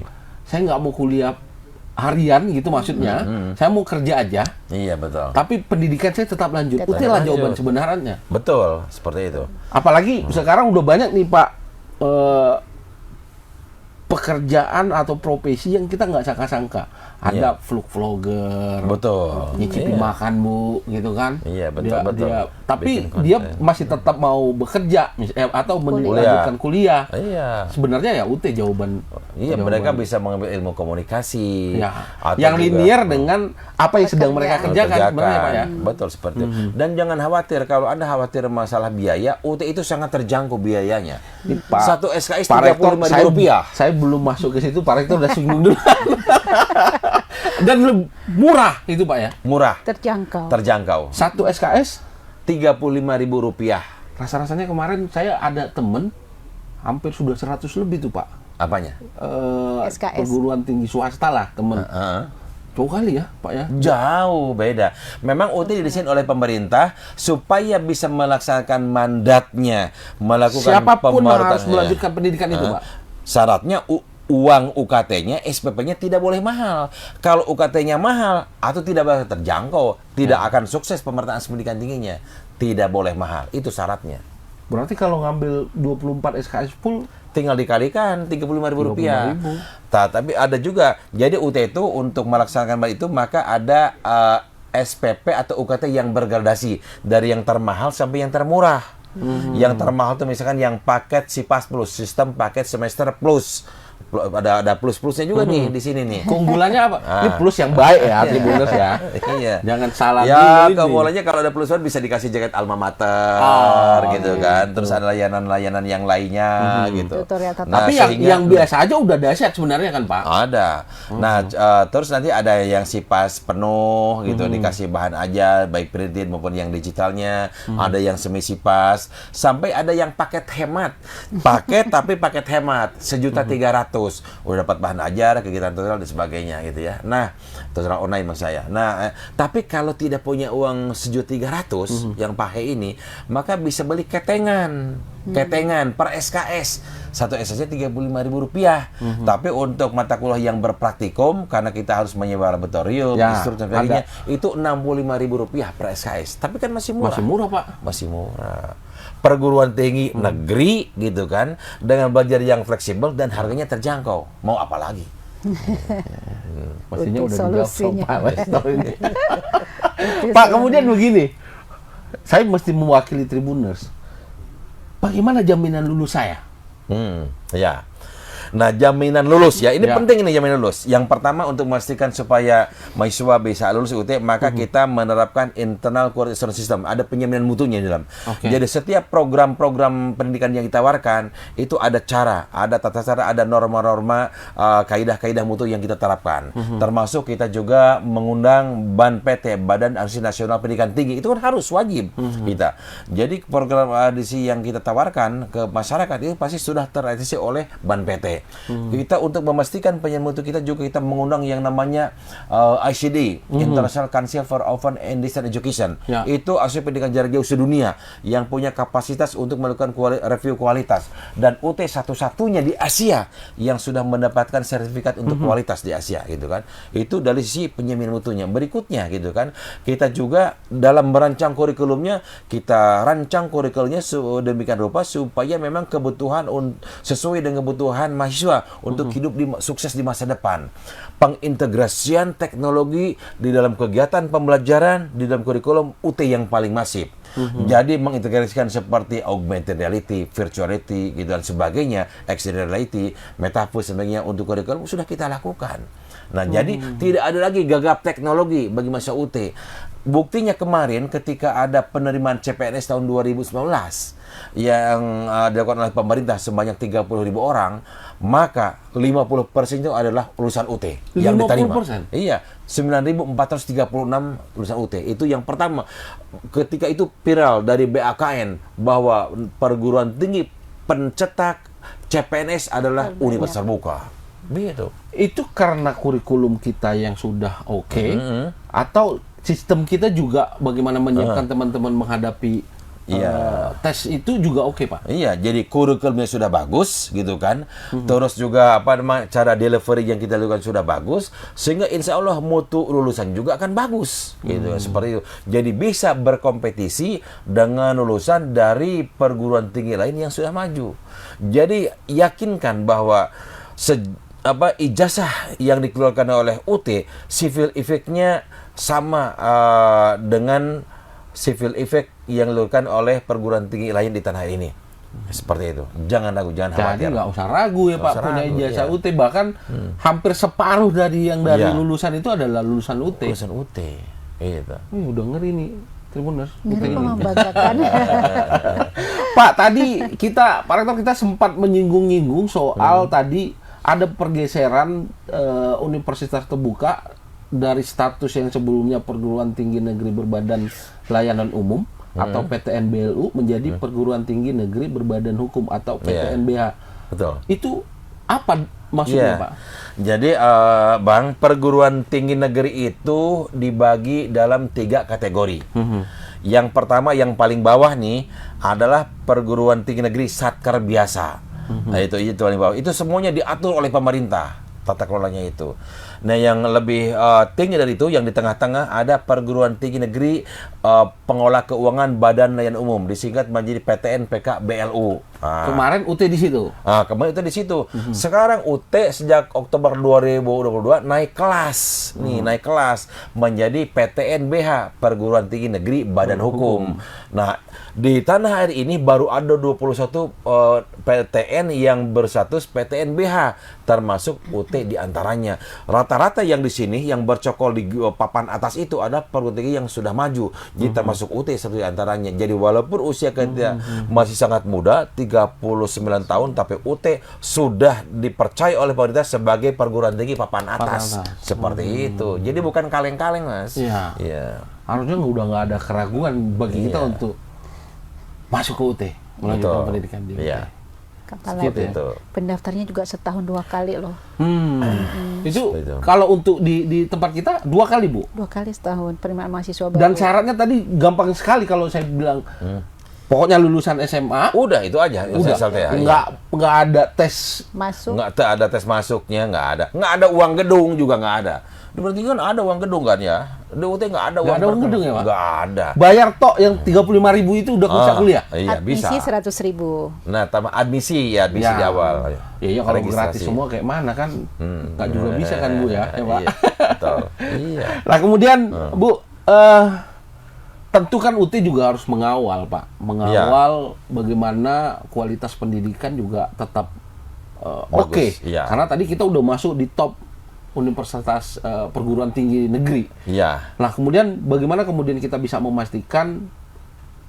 saya nggak mau kuliah harian gitu maksudnya. Saya mau kerja aja, Iya, betul. tapi pendidikan saya tetap lanjut. Tetap Itulah lanjut. jawaban sebenarnya. Betul, seperti itu. Apalagi sekarang udah banyak nih Pak pekerjaan atau profesi yang kita nggak sangka-sangka. Ada vlogger, Betul. nyicipi Iya. makan Bu, gitu kan? Iya, betul. Tapi Bikin dia konten. masih tetap mau bekerja atau melanjutkan kuliah. Iya. Sebenarnya ya UT jawaban. Iya, jawaban. mereka bisa mengambil ilmu komunikasi. Ya. atau Yang juga linear dengan apa yang sedang mereka kerjakan sebenarnya Pak ya. Betul, seperti itu. Dan jangan khawatir, kalau Anda khawatir masalah biaya, UT itu sangat terjangkau biayanya. Pak, Satu SKS Pak Rektor, Rp35.000. saya belum masuk ke situ, Pak Rektor udah singgung dulu. Dan murah itu Pak ya. Murah, Terjangkau. terjangkau. Satu SKS, Rp35.000. rasa-rasanya kemarin saya ada temen hampir sudah 100 lebih tuh Pak. Apanya? SKS. Perguruan tinggi swasta lah, teman. Jauh kali ya, Pak ya? Jauh beda. Memang UT didesain oleh pemerintah supaya bisa melaksanakan mandatnya, melakukan Siapapun harus pemerataan. melanjutkan pendidikan itu, Pak. Syaratnya uang UKT-nya, SPP-nya tidak boleh mahal. Kalau UKT-nya mahal atau tidak bisa terjangkau, tidak akan sukses pemerataan pendidikan tingginya. Tidak boleh mahal. Itu syaratnya. Berarti kalau ngambil 24 SKS full, Tinggal dikalikan Rp35.000. 35.000. Tapi ada juga, jadi UT itu untuk melaksanakan hal itu maka ada SPP atau UKT yang bergradasi dari yang termahal sampai yang termurah. Yang termahal itu misalkan yang paket SIPAS Plus, sistem paket semester plus. Ada plus-plusnya juga nih di sini nih. keunggulannya apa? Ini plus yang baik ya, Tribuners ya. Iya. Jangan salah Ya, dulu ini. keunggulannya kalau ada plus one bisa dikasih jaket alma mater gitu kan. Terus ada layanan-layanan yang lainnya gitu. Tutorial tatap. Tapi yang biasa aja udah dahsyat sebenarnya kan, Pak? Ada. Nah, terus nanti ada yang SIPAS penuh gitu, dikasih bahan aja, baik printed maupun yang digitalnya. Ada yang semi SIPAS, sampai ada yang paket hemat. Paket tapi paket hemat, 1.300.000. Udah dapat bahan ajar, kegiatan tutorial dan sebagainya gitu ya. Nah, tutorial online maksud saya. Nah, tapi kalau tidak punya uang 1.300.000 yang pakai ini, maka bisa beli ketengan. Ketengan per SKS. Satu SKS-nya Rp35.000. Tapi untuk mata kuliah yang berpraktikum, karena kita harus menyewa laboratorium, Ya, instruktur dan sebagainya, itu Rp65.000 per SKS. Tapi kan masih murah. Masih murah, Pak. Masih murah. Perguruan tinggi negeri gitu kan, dengan belajar yang fleksibel dan harganya terjangkau. Mau apa lagi? Pastinya Untuk udah dijawab solusinya. Pak Westo ini. Pak, kemudian begini. Saya mesti mewakili Tribuners. Bagaimana jaminan lulus saya? Ya. Nah, jaminan lulus ya, ini Ya. penting ini jaminan lulus. Yang pertama untuk memastikan supaya mahasiswa bisa lulus UT, maka kita menerapkan internal quality assurance system. Ada penjaminan mutunya di dalam. Oke. Jadi setiap program-program pendidikan yang ditawarkan itu ada cara, ada tata cara, ada norma-norma, kaidah-kaidah mutu yang kita terapkan. Termasuk kita juga mengundang BANPT, Badan Audisi Nasional Pendidikan Tinggi. Itu kan harus wajib kita. Jadi program audisi yang kita tawarkan ke masyarakat itu pasti sudah teraudisi oleh BANPT. Kita untuk memastikan penjaminan mutu kita juga kita mengundang yang namanya ICD, International Council for Open and Distance Education. Ya. Itu asosiasi pendidikan jarak jauh sedunia yang punya kapasitas untuk melakukan review kualitas, dan UT satu-satunya di Asia yang sudah mendapatkan sertifikat untuk kualitas di Asia gitu kan. Itu dari sisi penjaminan mutunya. Berikutnya gitu kan, kita juga dalam merancang kurikulumnya, kita rancang kurikulumnya sedemikian rupa supaya memang kebutuhan sesuai dengan kebutuhan mahasiswa untuk hidup sukses di masa depan. Pengintegrasian teknologi di dalam kegiatan pembelajaran di dalam kurikulum UT yang paling masif. Jadi mengintegrasikan seperti augmented reality, virtuality gitu dan sebagainya, extended reality, metaverse dan sebagainya untuk kurikulum sudah kita lakukan. Nah, jadi tidak ada lagi gagap teknologi bagi mahasiswa UT. Buktinya kemarin ketika ada penerimaan CPNS tahun 2019 yang dilakukan oleh pemerintah sebanyak 30.000 orang, maka 50% itu adalah lulusan UT yang diterima. 50%? Iya, 9.436 lulusan UT. Itu yang pertama. Ketika itu viral dari BAKN bahwa perguruan tinggi pencetak CPNS adalah universitas terbuka. Begitu. Itu karena kurikulum kita yang sudah oke, atau sistem kita juga bagaimana menyiapkan teman-teman menghadapi tes itu juga oke, Pak? Iya, jadi kurikulumnya sudah bagus gitu kan. Terus juga cara delivery yang kita lakukan sudah bagus, sehingga insya Allah mutu lulusan juga akan bagus gitu. Seperti itu. Jadi bisa berkompetisi dengan lulusan dari perguruan tinggi lain yang sudah maju. Jadi yakinkan bahwa ijazah yang dikeluarkan oleh UT, civil effect-nya sama dengan civil effect yang dilakukan oleh perguruan tinggi lain di tanah ini. Seperti itu. Jangan ragu, jangan khawatir. Jadi nggak usah ragu ya, Pak, punya ijazah UT. Bahkan hampir separuh dari yang lulusan itu adalah lulusan UT. Lulusan UT. Gitu. Udah ngeri nih, Tribuners. Ngeri membanggakan. Pak, tadi Pak Rektor kita sempat menyinggung-nyinggung soal tadi ada pergeseran universitas terbuka dari status yang sebelumnya perguruan tinggi negeri berbadan pelayanan umum atau PTNBLU menjadi perguruan tinggi negeri berbadan hukum atau PTNBH. Betul. Itu Apa maksudnya, Iya. Pak? Jadi Bang, perguruan tinggi negeri itu dibagi dalam 3 kategori. Yang pertama, yang paling bawah nih adalah perguruan tinggi negeri Satkar biasa. Nah, itu paling bawah. Itu semuanya diatur oleh pemerintah, tata kelolanya itu. Nah, yang lebih tinggi dari itu, yang di tengah-tengah ada perguruan tinggi negeri pengolah keuangan Badan Layanan Umum, disingkat menjadi PTN PK BLU. Kemarin UT di situ. Kemarin itu di situ. Sekarang UT sejak Oktober 2022 naik kelas. Naik kelas menjadi PTNBH, Perguruan Tinggi Negeri Badan Hukum. Nah, di tanah air ini baru ada 21 PTN yang berstatus PTNBH, termasuk UT di antaranya. Rata-rata yang di sini yang bercokol di papan atas itu ada perguruan tinggi yang sudah maju. Jadi termasuk UT seperti antaranya. Jadi walaupun usia kita masih sangat muda, 39 tahun, tapi UT sudah dipercaya oleh pemerintah sebagai perguruan tinggi papan atas. Seperti itu. Jadi bukan kaleng-kaleng, Mas. Iya. Iya. Harusnya udah nggak ada keraguan bagi kita untuk masuk ke UT, melanjutkan pendidikan di UT. Iya. Apalagi itu. pendaftarnya juga setahun 2 kali loh. Itu kalau untuk di tempat kita 2 kali, Bu. 2 kali setahun penerimaan mahasiswa baru. Dan syaratnya tadi gampang sekali kalau saya bilang. Pokoknya lulusan SMA. Udah itu aja. Udah. Nggak ada tes masuk. Nggak ada tes masuknya, nggak ada uang gedung juga nggak ada. Berarti kan ada uang gedung kan ya? Di UT nggak ada uang gedung ya, Pak? Nggak ada. Bayar tok yang 35.000 itu udah bisa kuliah. Iya, bisa. Admisi 100.000. Nah, tambah admisi di awal. Iya, kalau Registrasi. gratis semua kayak mana kan? Nggak juga bisa kan, Bu ya, Pak? Iya, betul. Iya. Nah, kemudian Bu, tentu kan UT juga harus mengawal, Pak. Mengawal bagaimana kualitas pendidikan juga tetap oke. Iya. Karena tadi kita udah masuk di top universitas perguruan tinggi negeri. Iya. Nah, kemudian bagaimana kemudian kita bisa memastikan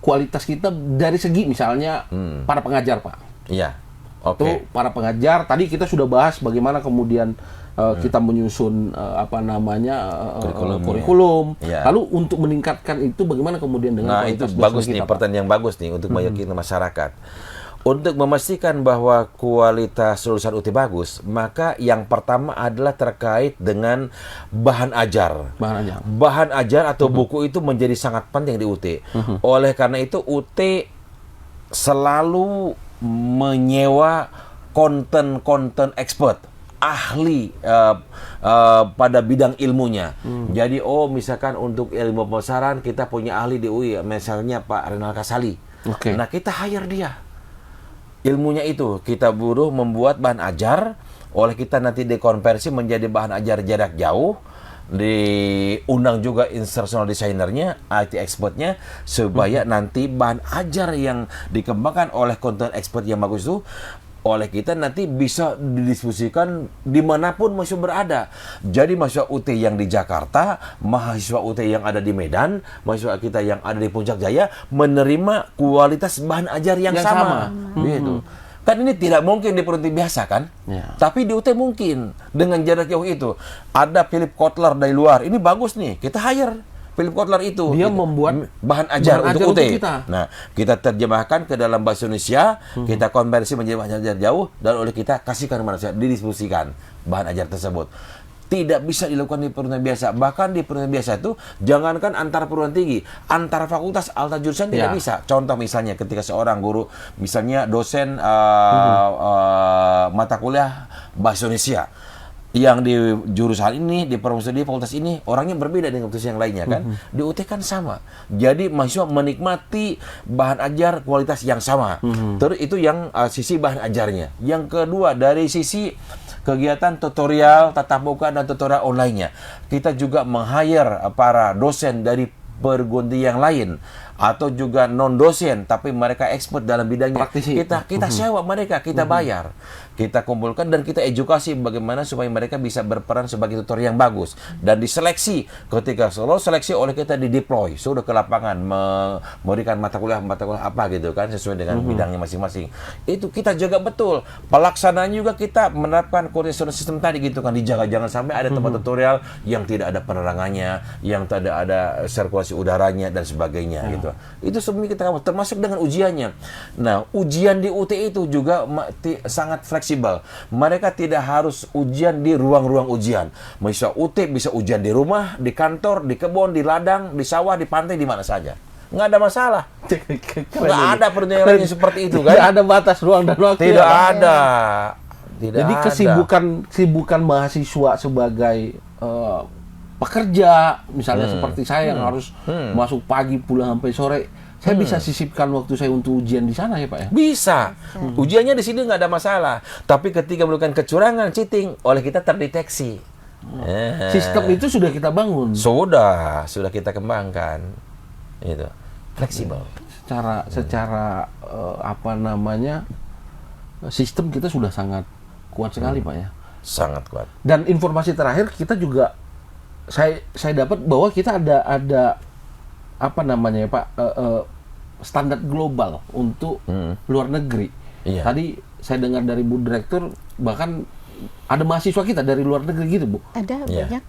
kualitas kita dari segi misalnya para pengajar, Pak. Iya. Itu para pengajar. Tadi kita sudah bahas bagaimana kemudian kita menyusun kurikulum. Iya. Lalu untuk meningkatkan itu bagaimana kemudian dengan itu kualitas bagus dosen nih, kita, Pak? pertanyaan yang bagus nih untuk meyakinkan masyarakat. Untuk memastikan bahwa kualitas lulusan UT bagus, maka yang pertama adalah terkait dengan bahan ajar. Bahan ajar atau buku itu menjadi sangat penting di UT. Oleh karena itu UT selalu menyewa konten-konten expert, ahli pada bidang ilmunya. Jadi misalkan untuk ilmu pemasaran kita punya ahli di UI, misalnya Pak Renal Kasali. Nah, kita hire dia. Ilmunya itu kita buruh membuat bahan ajar, oleh kita nanti dikonversi menjadi bahan ajar jarak jauh, diundang juga instructional designernya, IT expertnya, supaya nanti bahan ajar yang dikembangkan oleh content expert yang bagus itu oleh kita nanti bisa didiskusikan dimanapun mahasiswa berada. Jadi mahasiswa UT yang di Jakarta, mahasiswa UT yang ada di Medan, mahasiswa kita yang ada di Puncak Jaya menerima kualitas bahan ajar yang sama. Gitu. Kan ini tidak mungkin di perguruan tinggi biasa kan? Tapi di UT mungkin. Dengan jarak jauh itu. Ada Philip Kotler dari luar. Ini bagus nih, kita hire Philip Kotler itu. Dia membuat bahan ajar untuk UT. Kita. Nah, kita terjemahkan ke dalam bahasa Indonesia, kita konversi menjadi bahan ajar jauh, dan oleh kita kasihkan kepada manusia, didiskusikan bahan ajar tersebut. Tidak bisa dilakukan di perguruan biasa. Bahkan di perguruan biasa itu, jangankan antar perguruan tinggi, antar fakultas, antar jurusan tidak bisa. Contoh misalnya, ketika seorang guru, misalnya dosen mata kuliah bahasa Indonesia, yang di jurusan ini, di promosi di fakultas ini, orangnya berbeda dengan fakultas yang lainnya kan. Di UT kan sama. Jadi mahasiswa menikmati bahan ajar kualitas yang sama. Terus itu yang sisi bahan ajarnya. Yang kedua, dari sisi kegiatan tutorial, tatap muka, dan tutorial online-nya. Kita juga meng-hire para dosen dari perguruan tinggi yang lain, atau juga non-dosen, tapi mereka expert dalam bidangnya. Praktisi. Kita sewa mereka, kita bayar. Kita kumpulkan dan kita edukasi bagaimana supaya mereka bisa berperan sebagai tutor yang bagus. Dan diseleksi, ketika selalu seleksi oleh kita di-deploy, sudah ke lapangan, memberikan mata kuliah apa gitu kan, sesuai dengan bidangnya masing-masing. Itu kita jaga betul. Pelaksanaan juga kita menerapkan koordinasi sistem tadi gitu kan, dijaga. Jangan sampai ada tempat tutorial yang tidak ada penerangannya, yang tidak ada sirkulasi udaranya, dan sebagainya gitu. gitu. Itu semua kita kampus, termasuk dengan ujiannya. Nah, ujian di UT itu juga sangat fleksibel. Mereka tidak harus ujian di ruang-ruang ujian. Mahasiswa UT bisa ujian di rumah, di kantor, di kebun, di ladang, di sawah, di pantai, di mana saja. Nggak ada masalah. Nggak ada penilaian seperti itu kan. Tidak ada batas ruang dan waktu. Tidak ada. Jadi kesibukan mahasiswa sebagai pekerja, misalnya seperti saya yang harus masuk pagi pulang sampai sore, saya bisa sisipkan waktu saya untuk ujian di sana ya Pak ya? Bisa. Ujiannya di sini nggak ada masalah. Tapi ketika melakukan kecurangan, cheating, oleh kita terdeteksi. Sistem itu sudah kita bangun. Sudah kita kembangkan. Itu fleksibel. Secara apa namanya, sistem kita sudah sangat kuat sekali Pak ya. Sangat kuat. Dan informasi terakhir kita juga saya dapat bahwa kita ada apa namanya ya Pak, standar global untuk luar negeri. Iya. Tadi saya dengar dari Bu Direktur bahkan ada mahasiswa kita dari luar negeri gitu Bu. Ada banyak.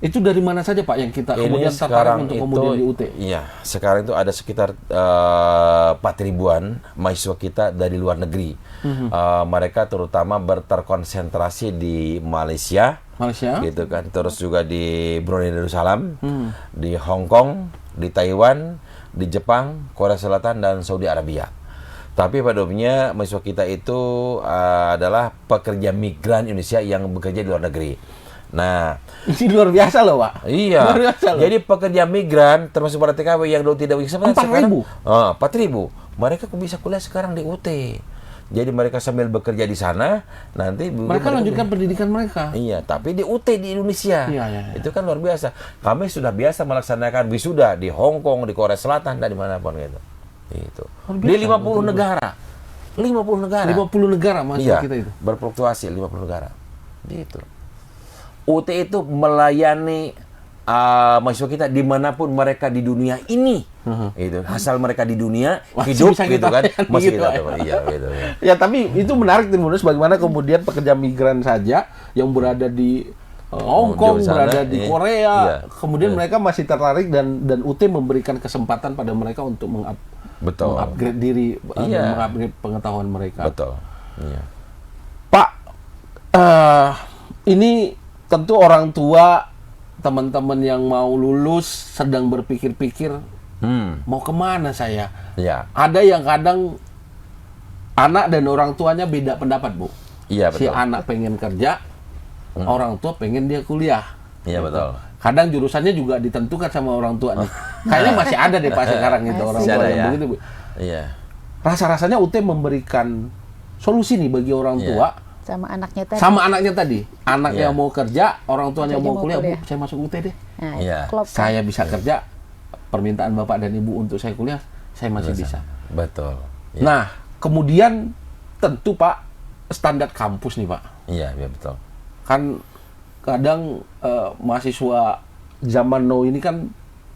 Itu dari mana saja Pak yang kita kemudian tertarik untuk kemudian di UT? Iya, sekarang itu ada sekitar 4.000-an mahasiswa kita dari luar negeri. Mereka terutama terkonsentrasi di Malaysia, gitu kan. Terus juga di Brunei Darussalam, di Hong Kong, di Taiwan, di Jepang, Korea Selatan dan Saudi Arabia. Tapi pada umumnya mahasiswa kita itu adalah pekerja migran Indonesia yang bekerja di luar negeri. Nah, ini luar biasa loh Pak. Iya. Luar biasa loh. Jadi pekerja migran termasuk para TKW yang dulu tidak bisa 4.000. 4.000. Mereka bisa kuliah sekarang di UT. Jadi mereka sambil bekerja di sana, nanti mereka lanjutkan pendidikan mereka. Iya, tapi di UT di Indonesia. Iya. Itu kan luar biasa. Kami sudah biasa melaksanakan wisuda di Hong Kong, di Korea Selatan, dan dimanapun gitu. Itu. Di 50 negara. 50 negara. 50 negara mahasiswa kita itu. Berfluktuasi 50 negara. Gitu. UT itu melayani mahasiswa kita dimanapun mereka di dunia ini. Itu. Asal mereka di dunia hidup gitu kan. Masih gitu, kita iya gitu. Ya tapi itu menarik Timunus, bagaimana kemudian pekerja migran saja yang berada di Hong Kong, berada di Korea, kemudian mereka masih tertarik dan UT memberikan kesempatan pada mereka untuk mengupgrade diri, mengupgrade pengetahuan mereka. Betul. Iya. Pak, ini tentu orang tua, teman-teman yang mau lulus sedang berpikir-pikir mau kemana saya. Ya. Ada yang kadang anak dan orang tuanya beda pendapat Bu. Iya betul. Si anak pengen kerja, orang tua pengen dia kuliah. Iya betul. Kadang jurusannya juga ditentukan sama orang tuanya. Kayaknya masih ada deh Pak sekarang itu orang tua yang begitu Bu. Iya. Rasa-rasanya UT memberikan solusi nih bagi orang tua. Sama anaknya tadi. Sama anaknya tadi. Anaknya mau kerja, orang tuanya mau kuliah. Bu, saya masuk UT deh. Nah, saya bisa kerja, permintaan Bapak dan Ibu untuk saya kuliah, saya masih bisa. Betul. Ya. Nah, kemudian tentu Pak, standar kampus nih Pak. Iya, betul. Kan kadang mahasiswa zaman now ini kan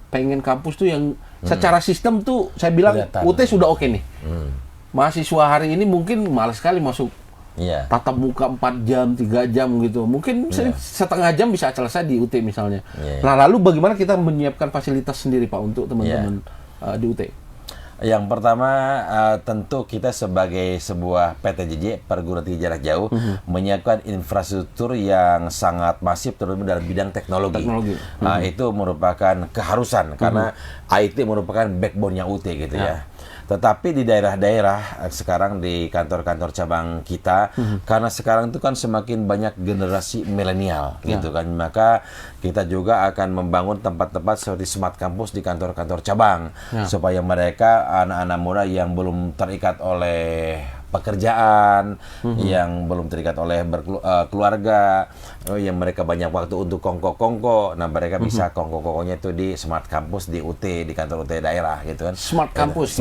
pengen kampus tuh yang secara sistem tuh saya bilang UT sudah oke nih. Mahasiswa hari ini mungkin malas sekali masuk tatap muka 4 jam, 3 jam gitu. Mungkin setengah jam bisa selesai di UT misalnya. Nah, lalu bagaimana kita menyiapkan fasilitas sendiri Pak untuk teman-teman di UT? Yang pertama tentu kita sebagai sebuah PTJJ perguruan tinggi jarak jauh menyiapkan infrastruktur yang sangat masif terutama dalam bidang teknologi. Itu merupakan keharusan karena IT merupakan backbone-nya UT gitu ya. Tetapi di daerah-daerah sekarang di kantor-kantor cabang kita karena sekarang itu kan semakin banyak generasi milenial gitu kan, maka kita juga akan membangun tempat-tempat seperti smart campus di kantor-kantor cabang supaya mereka anak-anak muda yang belum terikat oleh pekerjaan, yang belum terikat oleh keluarga, yang mereka banyak waktu untuk kongko-kongko, nah mereka bisa kongko-kongkonya itu di smart campus di UT, di kantor UT daerah gitu kan. Smart campus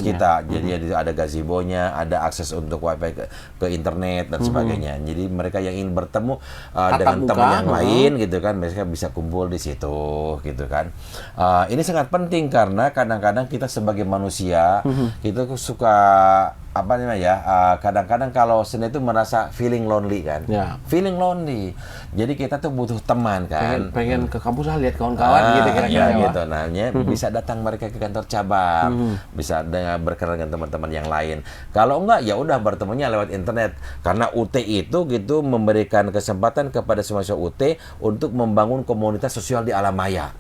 kita. Jadi ada gazebo-nya, ada akses untuk wifi ke internet dan sebagainya. Jadi mereka yang ingin bertemu dengan teman yang lain gitu kan, mereka bisa kumpul di situ gitu kan. Ini sangat penting karena kadang-kadang kita sebagai manusia kita suka apa namanya ya, kadang-kadang kalau sendiri itu merasa feeling lonely kan, feeling lonely. Jadi kita tuh butuh teman kan, pengen ke kampus lihat kawan-kawan gitu kira-kira gitu. Bisa datang mereka ke kantor cabang, bisa berkenalan dengan teman-teman yang lain. Kalau enggak ya udah bertemunya lewat internet. Karena UT itu gitu memberikan kesempatan kepada semua UT untuk membangun komunitas sosial di alam maya.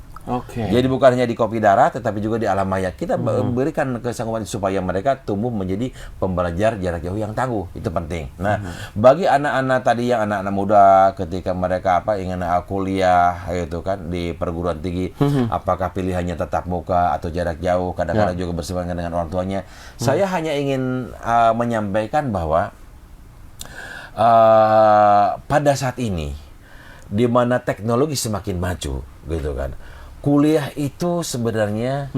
Jadi bukan hanya di Kopi Darat, tetapi juga di alam maya. Kita berikan kesanggupan supaya mereka tumbuh menjadi pembelajar jarak jauh yang tangguh. Itu penting. Nah, bagi anak-anak tadi yang anak-anak muda, ketika mereka ingin kuliah gitu kan di perguruan tinggi, apakah pilihannya tatap muka atau jarak jauh, kadang-kadang juga bersama dengan orang tuanya. Saya hanya ingin menyampaikan bahwa pada saat ini, di mana teknologi semakin maju, gitu kan. Kuliah itu sebenarnya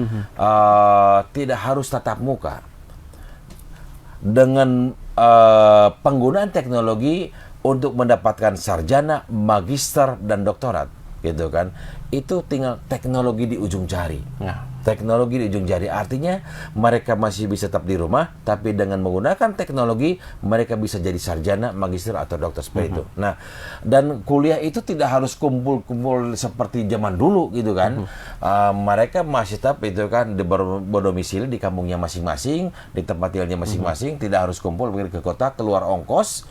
tidak harus tatap muka. Dengan penggunaan teknologi untuk mendapatkan sarjana, magister, dan doktorat, gitu kan, itu tinggal teknologi di ujung jari. Teknologi di ujung jari artinya mereka masih bisa tetap di rumah, tapi dengan menggunakan teknologi mereka bisa jadi sarjana, magister, atau dokter seperti itu. Nah, dan kuliah itu tidak harus kumpul-kumpul seperti zaman dulu gitu kan. Mereka masih tetap itu kan berdomisili di kampungnya masing-masing, di tempat tinggalnya masing-masing, tidak harus kumpul pergi ke kota, keluar ongkos,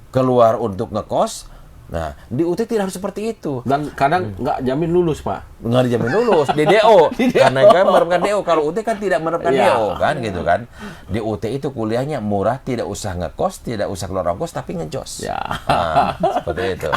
keluar untuk ngekos. Nah, di UT tidak harus seperti itu. Dan kadang nggak jamin lulus, Pak. Nggak dijamin lulus, di DO. Karena kan menerapkan DO. Kalau UT kan tidak menerapkan DO, kan, gitu kan. Di UT itu kuliahnya murah, tidak usah ngekos, tidak usah keluar ongkos, tapi ngejos. Seperti itu.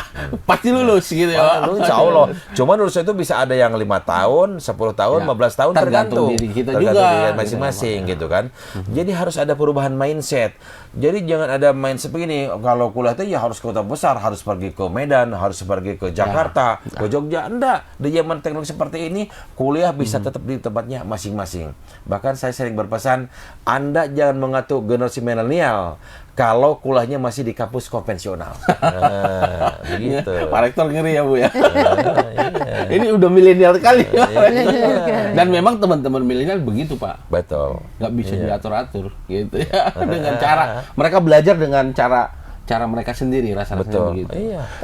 Pasti lulus, gitu ya. Insya Allah. Cuma lulus itu bisa ada yang 5 tahun, 10 tahun, 15 tahun, tergantung diri kita tergantung juga. diri masing-masing, gitu kan. Jadi harus ada perubahan mindset. Jadi jangan ada mindset begini, kalau kuliah itu ya harus ke kota besar, harus pergi ke Medan, harus pergi ke Jakarta, ke Jogja. Enggak, di zaman teknologi seperti ini, kuliah bisa tetap di tempatnya masing-masing. Bahkan saya sering berpesan, Anda jangan mengatur generasi milenial kalau kuliahnya masih di kampus konvensional. Begitu. Pak Rektor ngeri ya, Bu ya. Ini udah milenial kali. Dan memang teman-teman milenial begitu, Pak. Betul. Nggak bisa diatur-atur gitu ya. Dengan cara mereka belajar dengan cara mereka sendiri, rasa-rasanya begitu.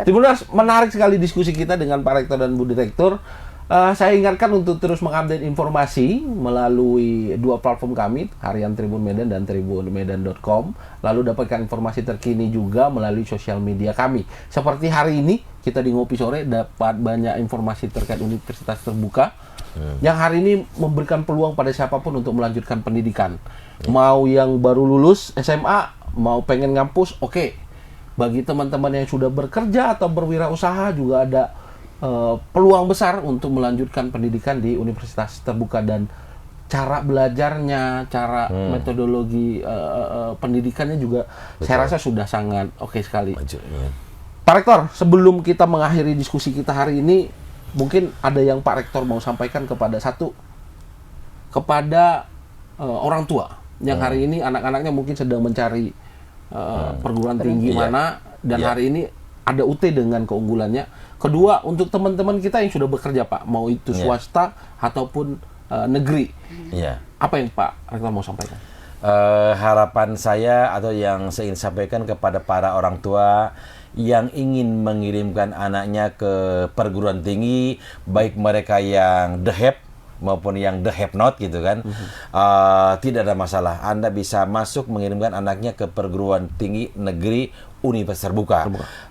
Tribuners, menarik sekali diskusi kita dengan Pak Rektor dan Bu Direktur. Saya ingatkan untuk terus mengupdate informasi melalui dua platform kami, Harian Tribun Medan dan tribunmedan.com. Lalu dapatkan informasi terkini juga melalui sosial media kami. Seperti hari ini, kita di Ngopi Sore dapat banyak informasi terkait Universitas Terbuka. Yang hari ini memberikan peluang pada siapapun untuk melanjutkan pendidikan. Mau yang baru lulus SMA, mau pengen ngampus, oke. Bagi teman-teman yang sudah bekerja atau berwirausaha juga ada peluang besar untuk melanjutkan pendidikan di Universitas Terbuka, dan cara belajarnya, cara metodologi pendidikannya juga saya rasa sudah sangat oke sekali. Pak Rektor, sebelum kita mengakhiri diskusi kita hari ini, mungkin ada yang Pak Rektor mau sampaikan kepada orang tua yang hari ini anak-anaknya mungkin sedang mencari perguruan tinggi mana, dan hari ini ada UT dengan keunggulannya. Kedua, untuk teman-teman kita yang sudah bekerja, Pak, mau itu swasta ataupun negeri, apa yang Pak Rektor mau sampaikan? Harapan saya atau yang saya ingin sampaikan kepada para orang tua yang ingin mengirimkan anaknya ke perguruan tinggi, baik mereka yang the have maupun yang the have not gitu kan, tidak ada masalah. Anda bisa masuk mengirimkan anaknya ke perguruan tinggi negeri Universitas Terbuka.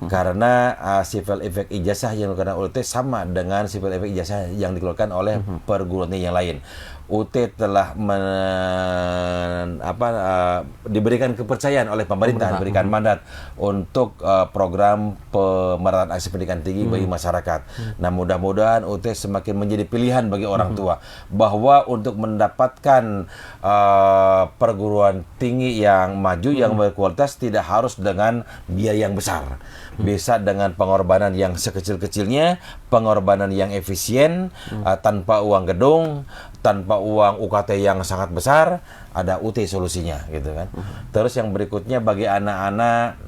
Karena civil effect ijazah yang dikeluarkan oleh UT sama dengan civil effect ijazah yang dikeluarkan oleh perguruan tinggi yang lain. UT telah diberikan kepercayaan oleh pemerintah, diberikan mandat untuk program pemerataan akses pendidikan tinggi bagi masyarakat. Nah, mudah-mudahan UT semakin menjadi pilihan bagi orang tua, bahwa untuk mendapatkan perguruan tinggi yang maju, yang berkualitas, tidak harus dengan biaya yang besar. Bisa dengan pengorbanan yang sekecil-kecilnya, pengorbanan yang efisien, tanpa uang gedung, tanpa uang UKT yang sangat besar, ada UT solusinya gitu kan. Terus yang berikutnya bagi anak-anak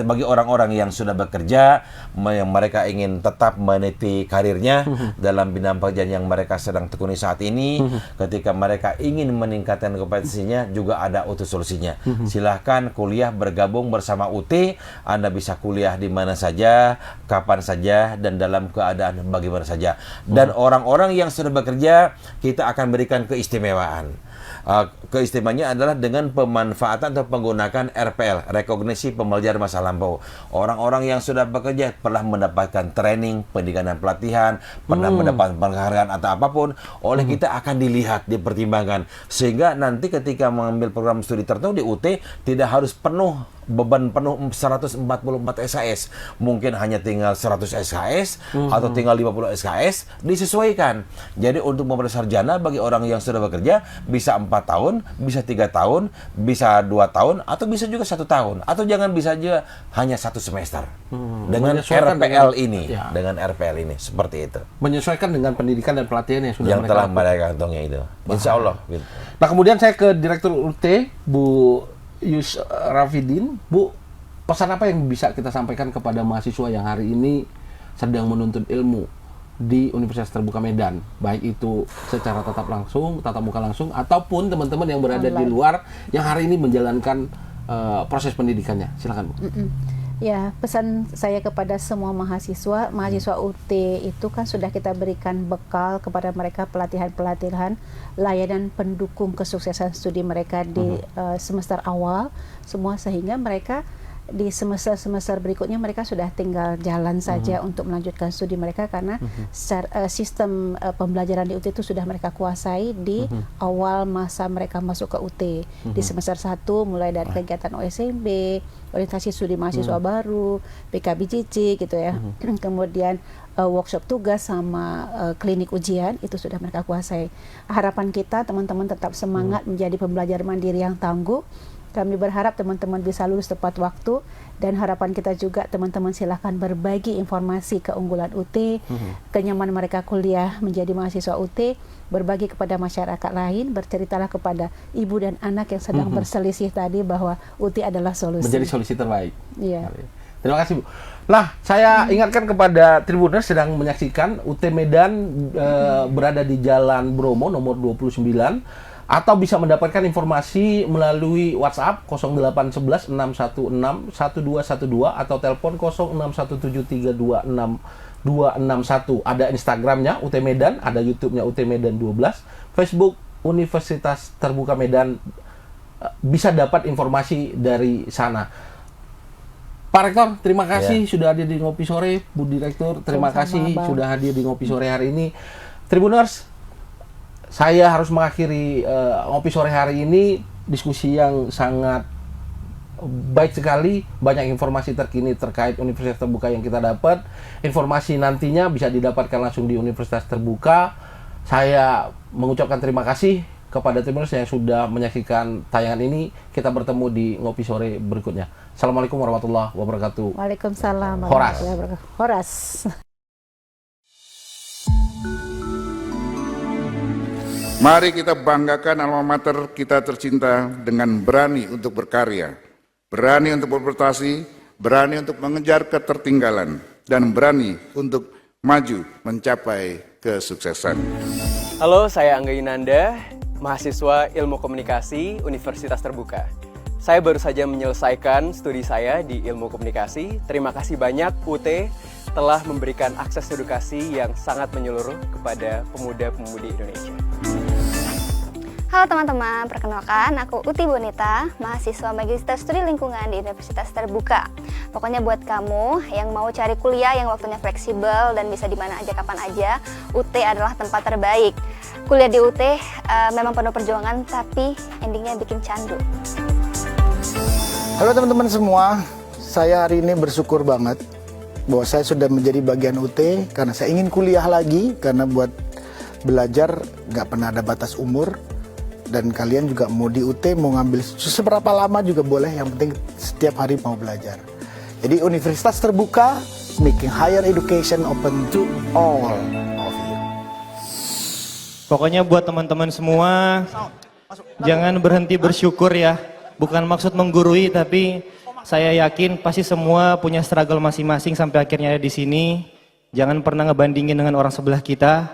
bagi orang-orang yang sudah bekerja, yang mereka ingin tetap meniti karirnya dalam bidang pekerjaan yang mereka sedang tekuni saat ini, ketika mereka ingin meningkatkan kompetensinya juga ada UT solusinya. Silahkan kuliah bergabung bersama UT, Anda bisa kuliah di mana saja, kapan saja, dan dalam keadaan bagaimana saja. Dan orang-orang yang sudah bekerja, kita akan berikan keistimewaan. Keistimewaannya adalah dengan pemanfaatan atau penggunakan RPL, rekognisi pembelajaran masa lampau. Orang-orang yang sudah bekerja pernah mendapatkan training, pendidikan dan pelatihan, pernah mendapatkan penghargaan atau apapun, oleh kita akan dilihat, dipertimbangkan. Sehingga nanti ketika mengambil program studi tertentu di UT, tidak harus beban penuh 144 SKS, mungkin hanya tinggal 100 SKS atau tinggal 50 SKS, disesuaikan. Jadi untuk memperoleh sarjana bagi orang yang sudah bekerja bisa 4 tahun, bisa 3 tahun, bisa 2 tahun, atau bisa juga 1 tahun, atau jangan bisa aja hanya 1 semester. Dengan RPL ini, dengan RPL ini seperti itu. Menyesuaikan dengan pendidikan dan pelatihan yang telah mereka kantongnya itu. Insya Allah. Nah, kemudian saya ke Direktur UT, Bu Yus Rafidin. Bu, pesan apa yang bisa kita sampaikan kepada mahasiswa yang hari ini sedang menuntut ilmu di Universitas Terbuka Medan, baik itu secara tatap muka langsung, ataupun teman-teman yang berada di luar yang hari ini menjalankan proses pendidikannya? Silakan, Bu. Ya, pesan saya kepada semua mahasiswa UT itu kan sudah kita berikan bekal kepada mereka, pelatihan-pelatihan, layanan pendukung kesuksesan studi mereka di semester awal semua, sehingga mereka di semester berikutnya mereka sudah tinggal jalan saja untuk melanjutkan studi mereka, karena sistem pembelajaran di UT itu sudah mereka kuasai di awal masa mereka masuk ke UT. Di semester 1 mulai dari kegiatan OSMB, orientasi studi mahasiswa baru, PKBCC gitu ya. Kemudian workshop tugas sama klinik ujian itu sudah mereka kuasai. Harapan kita teman-teman tetap semangat menjadi pembelajar mandiri yang tangguh. Kami berharap teman-teman bisa lulus tepat waktu, dan harapan kita juga teman-teman silahkan berbagi informasi keunggulan UT, kenyamanan mereka kuliah menjadi mahasiswa UT, berbagi kepada masyarakat lain, berceritalah kepada ibu dan anak yang sedang berselisih tadi bahwa UT adalah solusi. Menjadi solusi terbaik. Iya. Terima kasih, Bu. Nah, saya ingatkan kepada Tribuners sedang menyaksikan UT Medan berada di Jalan Bromo nomor 29, atau bisa mendapatkan informasi melalui WhatsApp 0811 616 1212 atau telepon 0617326261. Ada Instagramnya UT Medan, ada YouTube-nya UT Medan 12, Facebook Universitas Terbuka Medan, bisa dapat informasi dari sana. Pak Rektor, terima kasih sudah hadir di Ngopi Sore. Bu Direktur, terima kasih sudah hadir di Ngopi Sore hari ini. Tribuners, saya harus mengakhiri Ngopi Sore hari ini, diskusi yang sangat baik sekali, banyak informasi terkini terkait Universitas Terbuka yang kita dapat. Informasi nantinya bisa didapatkan langsung di Universitas Terbuka. Saya mengucapkan terima kasih kepada Tribuners yang sudah menyaksikan tayangan ini. Kita bertemu di Ngopi Sore berikutnya. Assalamualaikum warahmatullahi wabarakatuh. Waalaikumsalam Horas. warahmatullahi wabarakatuh. Horas. Mari kita banggakan alma mater kita tercinta dengan berani untuk berkarya, berani untuk berprestasi, berani untuk mengejar ketertinggalan, dan berani untuk maju mencapai kesuksesan. Halo, saya Angga Yunanda, mahasiswa Ilmu Komunikasi Universitas Terbuka. Saya baru saja menyelesaikan studi saya di Ilmu Komunikasi. Terima kasih banyak UT telah memberikan akses edukasi yang sangat menyeluruh kepada pemuda-pemudi Indonesia. Halo teman-teman, perkenalkan aku Uti Bonita, mahasiswa Magister Studi Lingkungan di Universitas Terbuka. Pokoknya buat kamu yang mau cari kuliah yang waktunya fleksibel dan bisa di mana aja kapan aja, UT adalah tempat terbaik. Kuliah di UT memang penuh perjuangan, tapi endingnya bikin candu. Halo teman-teman semua, saya hari ini bersyukur banget bahwa saya sudah menjadi bagian UT karena saya ingin kuliah lagi, karena buat belajar nggak pernah ada batas umur. Dan kalian juga mau di UT, mau ngambil seberapa lama juga boleh, yang penting setiap hari mau belajar. Jadi Universitas Terbuka, making higher education open to all of you. Pokoknya buat teman-teman semua, jangan berhenti bersyukur ya. Bukan maksud menggurui, tapi saya yakin pasti semua punya struggle masing-masing sampai akhirnya ada di sini. Jangan pernah ngebandingin dengan orang sebelah kita.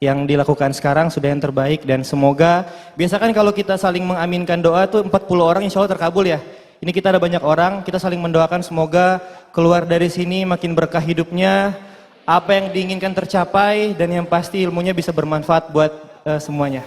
Yang dilakukan sekarang sudah yang terbaik, dan semoga, biasakan kalau kita saling mengaminkan doa tuh 40 orang insya Allah terkabul ya. Ini kita ada banyak orang, kita saling mendoakan semoga keluar dari sini makin berkah hidupnya, apa yang diinginkan tercapai, dan yang pasti ilmunya bisa bermanfaat buat semuanya.